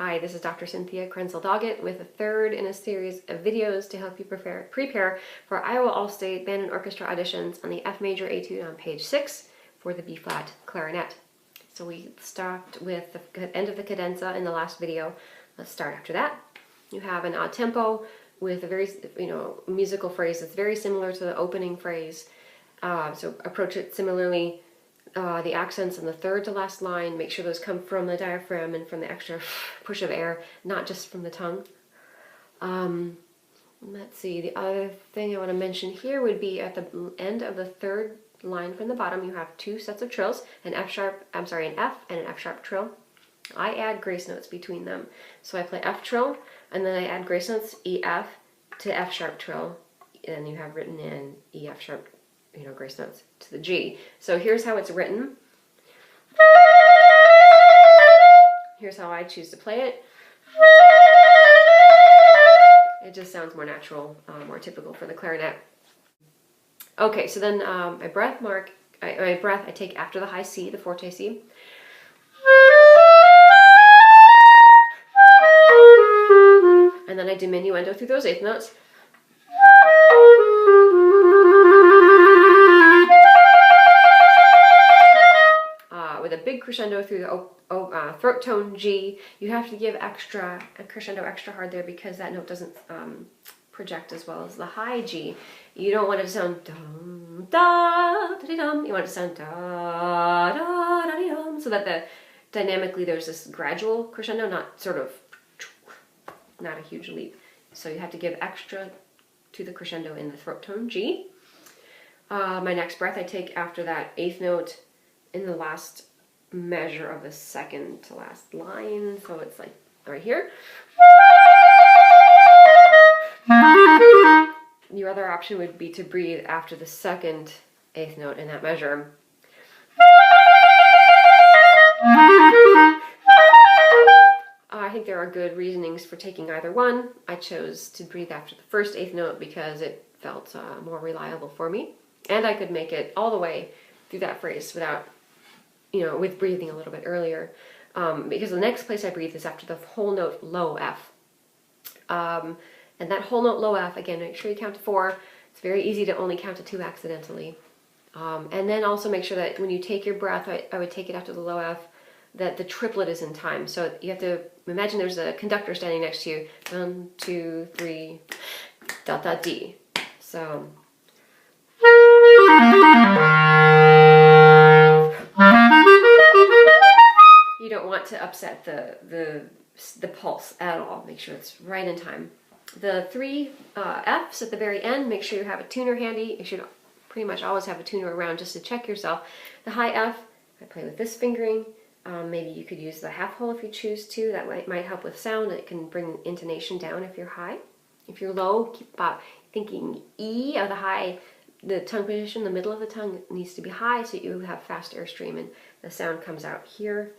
Hi, this is Dr. Cynthia Krenzel-Doggett with a third in a series of videos to help you prepare for Iowa All State Band and Orchestra auditions on the F major etude on page 6 for the B-flat clarinet. So we stopped with the end of the cadenza in the last video. Let's start after that. You have an odd tempo with a very musical phrase that's very similar to the opening phrase. So approach it similarly. The accents in the third to last line, make sure those come from the diaphragm and from the extra push of air, not just from the tongue. Let's see, the other thing I want to mention here would be at the end of the third line from the bottom, you have two sets of trills, an F and an F sharp trill. I add grace notes between them. So I play F trill, and then I add grace notes, E, F, to F sharp trill, and you have written in E, F sharp, grace notes to the G. So here's how it's written. Here's how I choose to play it. It just sounds more natural, more typical for the clarinet. Okay, so then my breath I take after the high C, the forte C. And then I diminuendo through those eighth notes. With a big crescendo through the throat tone G. You have to give a crescendo extra hard there because that note doesn't project as well as the high G. You don't want it to sound dum da da dum. You want it to sound da da da dum, so that dynamically there's this gradual crescendo, not a huge leap. So you have to give extra to the crescendo in the throat tone G. My next breath I take after that eighth note in the last measure of the second to last line, so it's like right here. Your other option would be to breathe after the second eighth note in that measure. I think there are good reasonings for taking either one. I chose to breathe after the first eighth note because it felt more reliable for me, and I could make it all the way through that phrase without with breathing a little bit earlier, because the next place I breathe is after the whole note low F. And that whole note low F, again, make sure you count to 4. It's very easy to only count to 2 accidentally. And then also make sure that when you take your breath, I would take it after the low F, that the triplet is in time. So you have to imagine there's a conductor standing next to you. 1, 2, 3, dot, dot, D. So... You don't want to upset the pulse at all. Make sure it's right in time. The 3 Fs at the very end, make sure you have a tuner handy. You should pretty much always have a tuner around just to check yourself. The high F, I play with this fingering. Maybe you could use the half hole if you choose to. That might help with sound. It can bring intonation down if you're high. If you're low, keep thinking E of the high. The tongue position, the middle of the tongue needs to be high so you have fast airstream and the sound comes out here.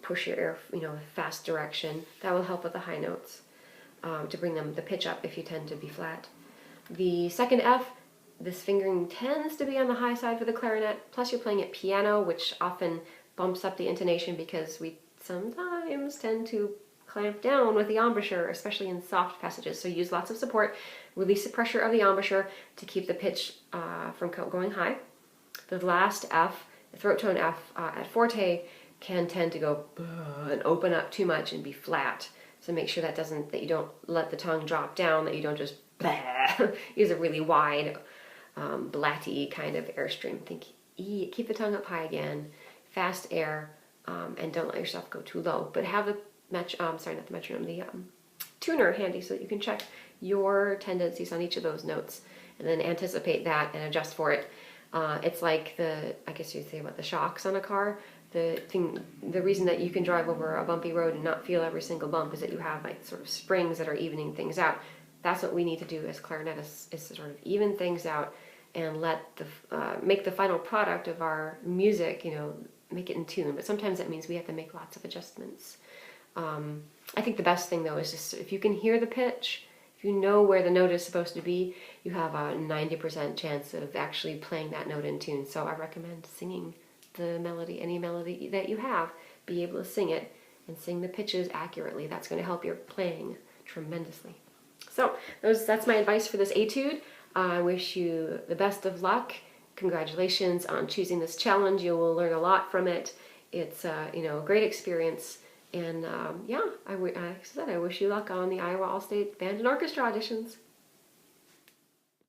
Push your air, fast direction. That will help with the high notes to bring the pitch up if you tend to be flat. The second F, this fingering tends to be on the high side for the clarinet. Plus you're playing at piano, which often bumps up the intonation because we sometimes tend to clamp down with the embouchure, especially in soft passages. So use lots of support. Release the pressure of the embouchure to keep the pitch from going high. The last F, the throat tone F at forte, can tend to go and open up too much and be flat. So make sure that you don't let the tongue drop down, that you don't just use a really wide, blatty kind of airstream. Think E, keep the tongue up high again, fast air, and don't let yourself go too low. But have the tuner handy so that you can check your tendencies on each of those notes and then anticipate that and adjust for it. It's like I guess you'd say about the shocks on a car. The reason that you can drive over a bumpy road and not feel every single bump is that you have sort of springs that are evening things out. That's what we need to do as clarinetists, is to sort of even things out and make the final product of our music, make it in tune. But sometimes that means we have to make lots of adjustments. I think the best thing though is just if you can hear the pitch, if you know where the note is supposed to be, you have a 90% chance of actually playing that note in tune. So I recommend singing the melody, any melody that you have, be able to sing it and sing the pitches accurately. That's going to help your playing tremendously. So that's my advice for this etude. I wish you the best of luck. Congratulations on choosing this challenge. You will learn a lot from it. It's a great experience. And yeah, like I said, I wish you luck on the Iowa All State Band and Orchestra auditions.